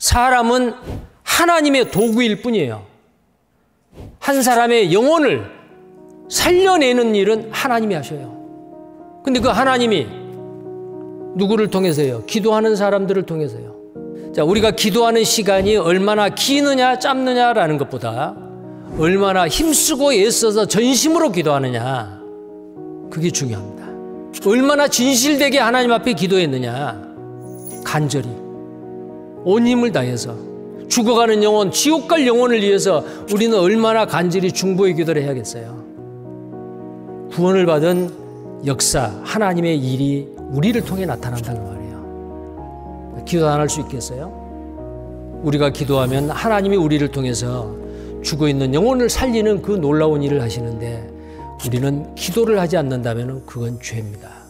사람은 하나님의 도구일 뿐이에요. 한 사람의 영혼을 살려내는 일은 하나님이 하셔요. 근데 그 하나님이 누구를 통해서요? 기도하는 사람들을 통해서요. 자, 우리가 기도하는 시간이 얼마나 기느냐 짧느냐라는 것보다 얼마나 힘쓰고 애써서 전심으로 기도하느냐, 그게 중요합니다. 얼마나 진실되게 하나님 앞에 기도했느냐, 간절히 온 힘을 다해서 죽어가는 영혼, 지옥 갈 영혼을 위해서 우리는 얼마나 간절히 중보의 기도를 해야겠어요. 구원을 받은 역사, 하나님의 일이 우리를 통해 나타난다는 말이에요. 기도 안 할 수 있겠어요? 우리가 기도하면 하나님이 우리를 통해서 죽어있는 영혼을 살리는 그 놀라운 일을 하시는데, 우리는 기도를 하지 않는다면 그건 죄입니다.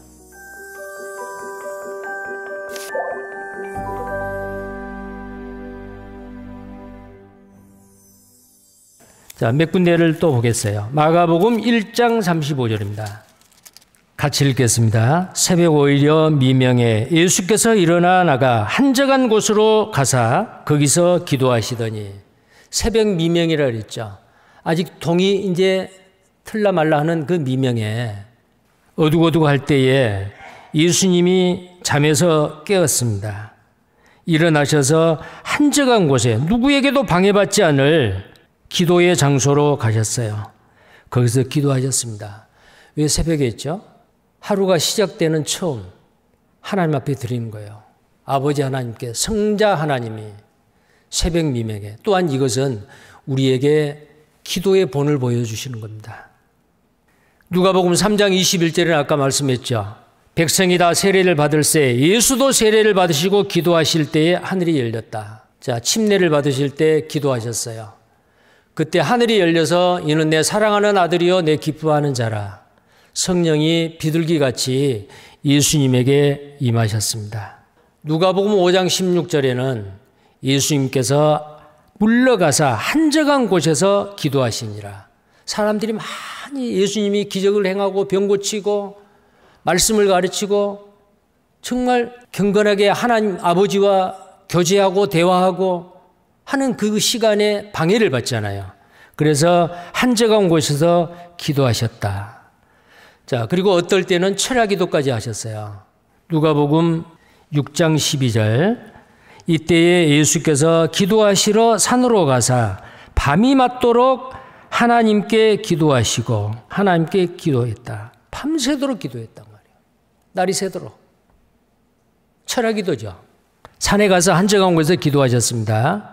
자, 몇 군데를 또 보겠어요. 마가복음 1장 35절입니다. 같이 읽겠습니다. 새벽 오히려 미명에 예수께서 일어나 나가 한적한 곳으로 가사 거기서 기도하시더니, 새벽 미명이라 그랬죠. 아직 동이 이제 틀라 말라 하는 그 미명에 어둑어둑할 때에 예수님이 잠에서 깨었습니다. 일어나셔서 한적한 곳에 누구에게도 방해받지 않을 기도의 장소로 가셨어요. 거기서 기도하셨습니다. 왜 새벽에 했죠? 하루가 시작되는 처음 하나님 앞에 드리는 거예요. 아버지 하나님께, 성자 하나님이 새벽 미명에, 또한 이것은 우리에게 기도의 본을 보여주시는 겁니다. 누가복음 3장 21절에 아까 말씀했죠. 백성이 다 세례를 받을 때 예수도 세례를 받으시고 기도하실 때에 하늘이 열렸다. 자, 침례를 받으실 때 기도하셨어요. 그때 하늘이 열려서 이는 내 사랑하는 아들이요 내 기뻐하는 자라. 성령이 비둘기같이 예수님에게 임하셨습니다. 누가복음 5장 16절에는 예수님께서 물러가사 한적한 곳에서 기도하시니라. 사람들이 많이 예수님이 기적을 행하고 병 고치고 말씀을 가르치고 정말 경건하게 하나님 아버지와 교제하고 대화하고 하는 그 시간에 방해를 받잖아요. 그래서 한적한 곳에서 기도하셨다. 자, 그리고 어떨 때는 철야 기도까지 하셨어요. 누가복음 6장 12절, 이때에 예수께서 기도하시러 산으로 가사 밤이 맞도록 하나님께 기도하시고 하나님께 기도했다. 밤새도록 기도했단 말이에요. 날이 새도록. 철야 기도죠. 산에 가서 한적한 곳에서 기도하셨습니다.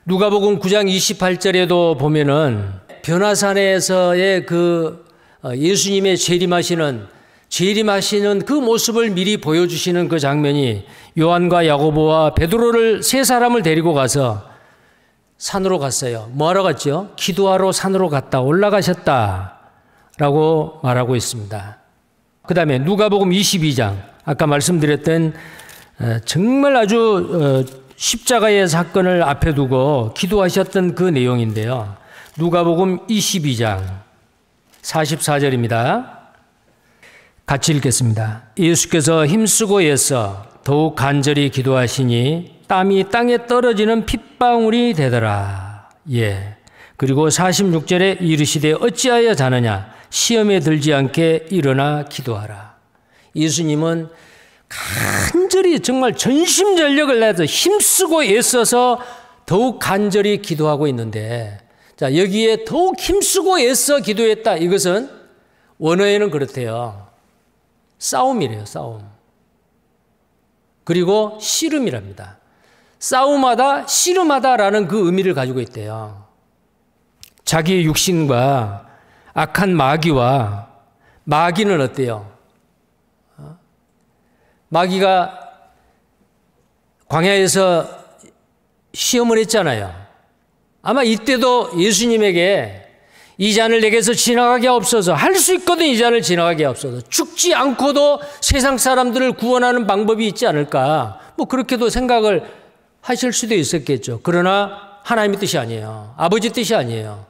누가복음 9장 28절에도 보면은 변화산에서의 그 예수님의 재림하시는 그 모습을 미리 보여주시는 그 장면이, 요한과 야고보와 베드로를 세 사람을 데리고 가서 산으로 갔어요. 뭐하러 갔죠? 기도하러 산으로 갔다 올라가셨다라고 말하고 있습니다. 그 다음에 누가복음 22장, 아까 말씀드렸던 정말 아주 십자가의 사건을 앞에 두고 기도하셨던 그 내용인데요. 누가복음 22장 44절입니다. 같이 읽겠습니다. 예수께서 힘쓰고 애써 더욱 간절히 기도하시니 땀이 땅에 떨어지는 핏방울이 되더라. 예. 그리고 46절에 이르시되 어찌하여 자느냐? 시험에 들지 않게 일어나 기도하라. 예수님은 간절히 정말 전심전력을 내서 힘쓰고 애써서 더욱 간절히 기도하고 있는데, 자, 여기에 더욱 힘쓰고 애써 기도했다. 이것은 원어에는 그렇대요. 싸움이래요, 싸움. 그리고 씨름이랍니다. 싸움하다, 씨름하다라는 그 의미를 가지고 있대요. 자기의 육신과 악한 마귀와, 마귀는 어때요? 마귀가 광야에서 시험을 했잖아요. 아마 이때도 예수님에게 이 잔을 내게서 지나가게 없어서, 할 수 있거든 이 잔을 지나가게 없어서, 죽지 않고도 세상 사람들을 구원하는 방법이 있지 않을까, 뭐 그렇게도 생각을 하실 수도 있었겠죠. 그러나 하나님의 뜻이 아니에요. 아버지 뜻이 아니에요.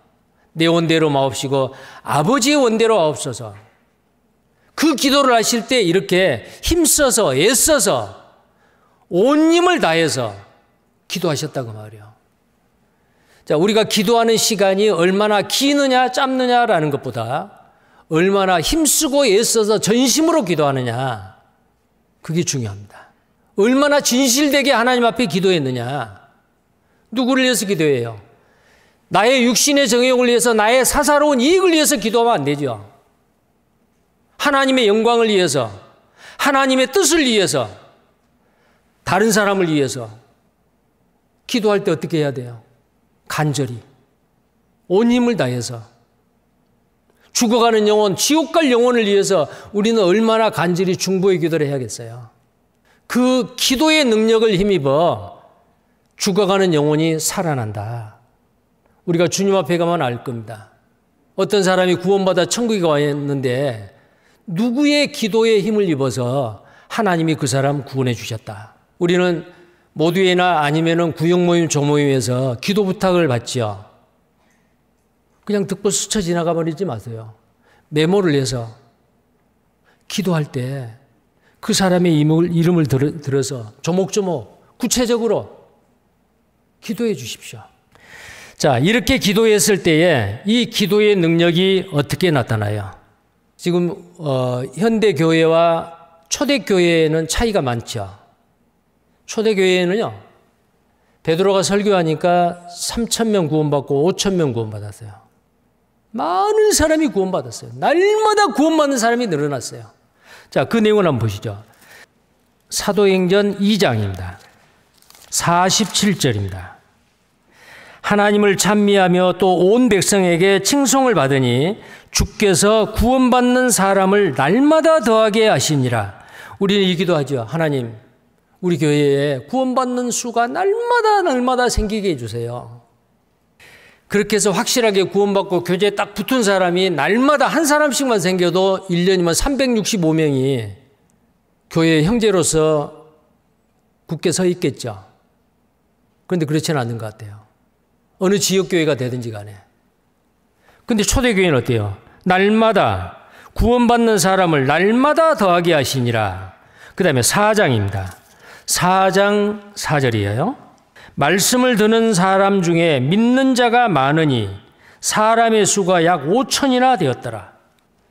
내 원대로 마옵시고 아버지의 원대로 하옵소서. 그 기도를 하실 때 이렇게 힘써서 애써서 온 힘을 다해서 기도하셨다고 말이에요. 자, 우리가 기도하는 시간이 얼마나 기느냐 짧느냐라는 것보다 얼마나 힘쓰고 애써서 전심으로 기도하느냐, 그게 중요합니다. 얼마나 진실되게 하나님 앞에 기도했느냐. 누구를 위해서 기도해요? 나의 육신의 정욕을 위해서, 나의 사사로운 이익을 위해서 기도하면 안 되죠. 하나님의 영광을 위해서, 하나님의 뜻을 위해서, 다른 사람을 위해서 기도할 때 어떻게 해야 돼요? 간절히 온 힘을 다해서. 죽어가는 영혼, 지옥 갈 영혼을 위해서 우리는 얼마나 간절히 중보의 기도를 해야겠어요. 그 기도의 능력을 힘입어 죽어가는 영혼이 살아난다. 우리가 주님 앞에 가면 알 겁니다. 어떤 사람이 구원받아 천국에 와 있는데 누구의 기도에 힘을 입어서 하나님이 그 사람 구원해 주셨다. 우리는 모두에나 아니면은 구역모임, 조모임에서 기도 부탁을 받지요. 그냥 듣고 스쳐 지나가 버리지 마세요. 메모를 해서 기도할 때 그 사람의 이름을 들어서 조목조목 구체적으로 기도해 주십시오. 자, 이렇게 기도했을 때에 이 기도의 능력이 어떻게 나타나요? 지금 현대교회와 초대교회에는 차이가 많죠. 초대교회에는요, 베드로가 설교하니까 3,000명 구원받고 5,000명 구원받았어요. 많은 사람이 구원받았어요. 날마다 구원받는 사람이 늘어났어요. 자, 그 내용을 한번 보시죠. 사도행전 2장입니다. 47절입니다. 하나님을 찬미하며 또 온 백성에게 칭송을 받으니 주께서 구원받는 사람을 날마다 더하게 하시니라. 우리는 이 기도하죠. 하나님, 우리 교회에 구원받는 수가 날마다 생기게 해주세요. 그렇게 해서 확실하게 구원받고 교제에 딱 붙은 사람이 날마다 한 사람씩만 생겨도 1년이면 365명이 교회의 형제로서 굳게 서 있겠죠. 그런데 그렇지는 않은 것 같아요. 어느 지역교회가 되든지 간에. 근데 초대교회는 어때요? 날마다 구원받는 사람을 날마다 더하게 하시니라. 그 다음에 4장입니다. 4장 4절이에요. 말씀을 듣는 사람 중에 믿는 자가 많으니 사람의 수가 약 5천이나 되었더라.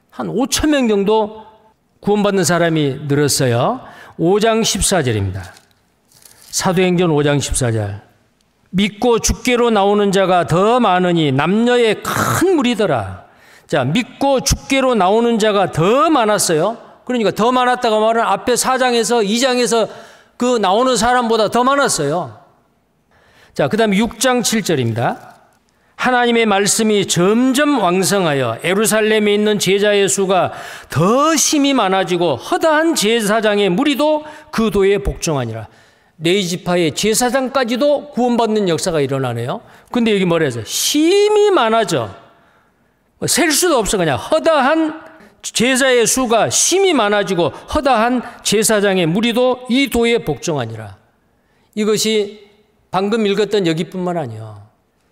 한 5천 명 정도 구원받는 사람이 늘었어요. 5장 14절입니다. 사도행전 5장 14절. 믿고 주께로 나오는 자가 더 많으니 남녀의 큰 무리더라. 자, 믿고 주께로 나오는 자가 더 많았어요. 그러니까 더 많았다고 말은 앞에 4장에서 2장에서 그 나오는 사람보다 더 많았어요. 자, 그 다음에 6장 7절입니다. 하나님의 말씀이 점점 왕성하여 예루살렘에 있는 제자의 수가 더 심히 많아지고 허다한 제사장의 무리도 그 도에 복종하니라. 네 지파의 제사장까지도 구원받는 역사가 일어나네요. 근데 여기 뭐라 해서 심히 많아져. 셀 수도 없어. 그냥 허다한 제자의 수가 심히 많아지고 허다한 제사장의 무리도 이 도에 복종하니라. 이것이 방금 읽었던 여기뿐만 아니에요.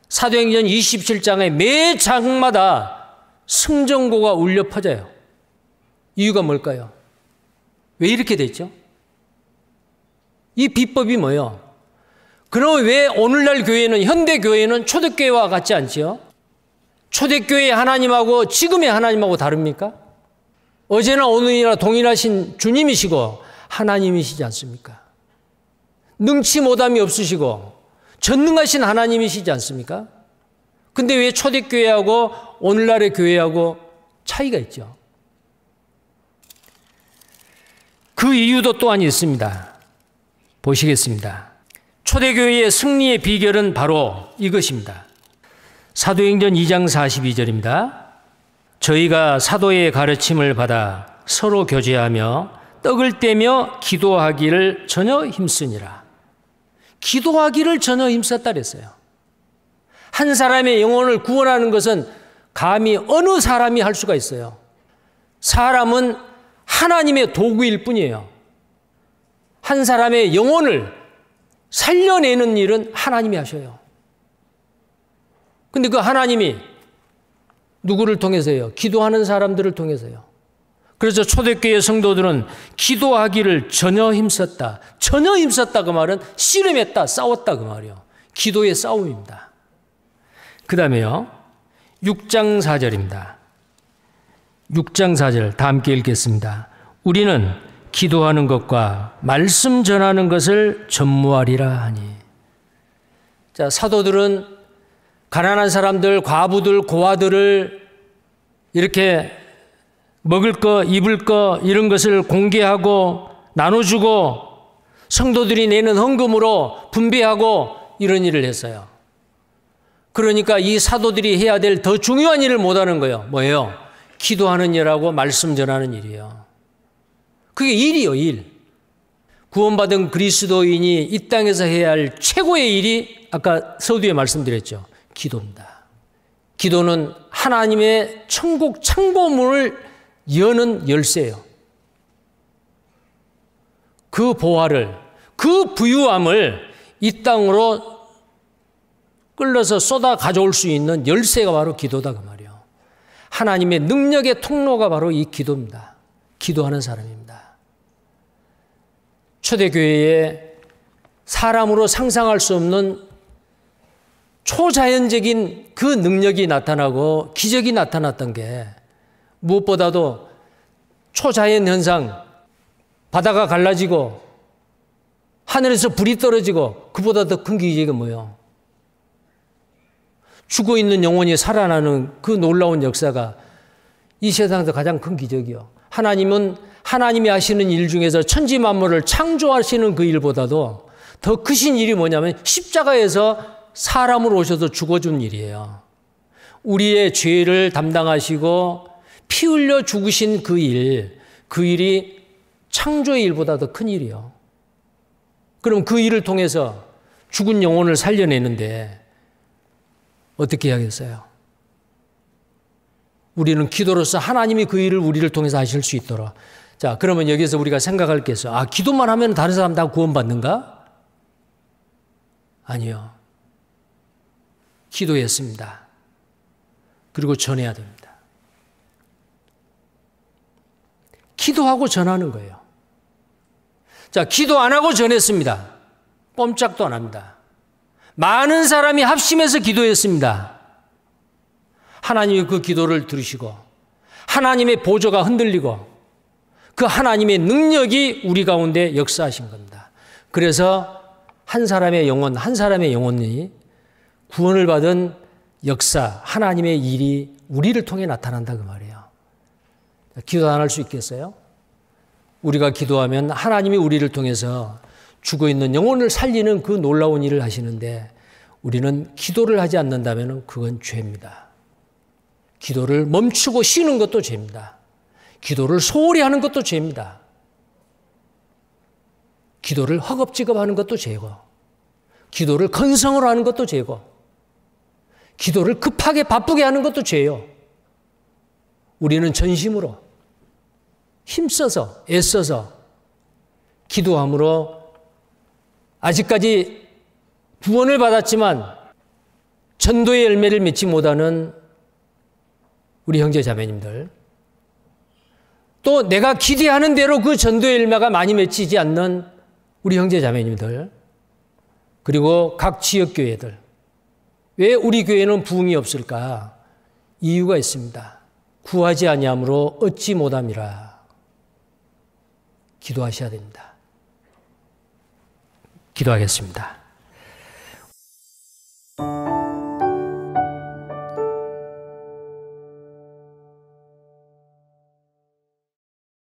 사도행전 27장의 매 장마다 승전고가 울려 퍼져요. 이유가 뭘까요? 왜 이렇게 됐죠? 이 비법이 뭐예요? 그럼 왜 오늘날 교회는, 현대 교회는 초대교회와 같지 않지요? 초대교회의 하나님하고 지금의 하나님하고 다릅니까? 어제나 오늘이나 동일하신 주님이시고 하나님이시지 않습니까? 능치 못함이 없으시고 전능하신 하나님이시지 않습니까? 근데 왜 초대교회하고 오늘날의 교회하고 차이가 있죠? 그 이유도 또한 있습니다. 보시겠습니다. 초대교회의 승리의 비결은 바로 이것입니다. 사도행전 2장 42절입니다. 저희가 사도의 가르침을 받아 서로 교제하며 떡을 떼며 기도하기를 전혀 힘쓰니라. 기도하기를 전혀 힘썼다 그랬어요. 한 사람의 영혼을 구원하는 것은 감히 어느 사람이 할 수가 있어요. 사람은 하나님의 도구일 뿐이에요. 한 사람의 영혼을 살려내는 일은 하나님이 하셔요. 근데 그 하나님이 누구를 통해서요? 기도하는 사람들을 통해서요. 그래서 초대교회 성도들은 기도하기를 전혀 힘썼다. 전혀 힘썼다 그 말은 씨름했다, 싸웠다 그 말이요. 기도의 싸움입니다. 그 다음에요. 6장 4절입니다. 6장 4절 다 함께 읽겠습니다. 우리는 기도하는 것과 말씀 전하는 것을 전무하리라 하니. 자, 사도들은 가난한 사람들, 과부들, 고아들을 이렇게 먹을 거, 입을 거 이런 것을 공개하고 나눠주고 성도들이 내는 헌금으로 분배하고 이런 일을 했어요. 그러니까 이 사도들이 해야 될 더 중요한 일을 못하는 거예요. 뭐예요? 기도하는 일하고 말씀 전하는 일이에요. 그게 일이요, 일. 구원받은 그리스도인이 이 땅에서 해야 할 최고의 일이 아까 서두에 말씀드렸죠. 기도입니다. 기도는 하나님의 천국 창고문을 여는 열쇠예요. 그 보화를, 그 부유함을 이 땅으로 끌려서 쏟아 가져올 수 있는 열쇠가 바로 기도다 그 말이에요. 하나님의 능력의 통로가 바로 이 기도입니다. 기도하는 사람입니다. 초대교회에 사람으로 상상할 수 없는 초자연적인 그 능력이 나타나고 기적이 나타났던 게 무엇보다도 초자연 현상, 바다가 갈라지고 하늘에서 불이 떨어지고 그보다 더 큰 기적이 뭐예요? 죽어있는 영혼이 살아나는 그 놀라운 역사가 이 세상에서 가장 큰 기적이요. 하나님은 하나님이 하시는 일 중에서 천지 만물을 창조하시는 그 일보다도 더 크신 일이 뭐냐면 십자가에서 사람으로 오셔서 죽어준 일이에요. 우리의 죄를 담당하시고 피 흘려 죽으신 그 일이 창조의 일보다 더 큰 일이요. 그럼 그 일을 통해서 죽은 영혼을 살려내는데 어떻게 해야겠어요? 우리는 기도로서 하나님이 그 일을 우리를 통해서 하실 수 있도록. 자, 그러면 여기서 우리가 생각할 게 있어요. 아, 기도만 하면 다른 사람 다 구원받는가? 아니요. 기도했습니다. 그리고 전해야 됩니다. 기도하고 전하는 거예요. 자, 기도 안 하고 전했습니다. 꼼짝도 안 합니다. 많은 사람이 합심해서 기도했습니다. 하나님이 그 기도를 들으시고 하나님의 보좌가 흔들리고 그 하나님의 능력이 우리 가운데 역사하신 겁니다. 그래서 한 사람의 영혼이 구원을 받은 역사, 하나님의 일이 우리를 통해 나타난다 그 말이에요. 기도 안 할 수 있겠어요? 우리가 기도하면 하나님이 우리를 통해서 죽어있는 영혼을 살리는 그 놀라운 일을 하시는데 우리는 기도를 하지 않는다면 그건 죄입니다. 기도를 멈추고 쉬는 것도 죄입니다. 기도를 소홀히 하는 것도 죄입니다. 기도를 허겁지겁하는 것도 죄고 기도를 건성으로 하는 것도 죄고 기도를 급하게 바쁘게 하는 것도 죄요. 우리는 전심으로 힘써서 애써서 기도함으로 아직까지 구원을 받았지만 전도의 열매를 맺지 못하는 우리 형제 자매님들, 또 내가 기대하는 대로 그 전도의 열매가 많이 맺히지 않는 우리 형제 자매님들, 그리고 각 지역교회들, 왜 우리 교회는 부흥이 없을까? 이유가 있습니다. 구하지 아니함으로 얻지 못함이라. 기도하셔야 됩니다. 기도하겠습니다.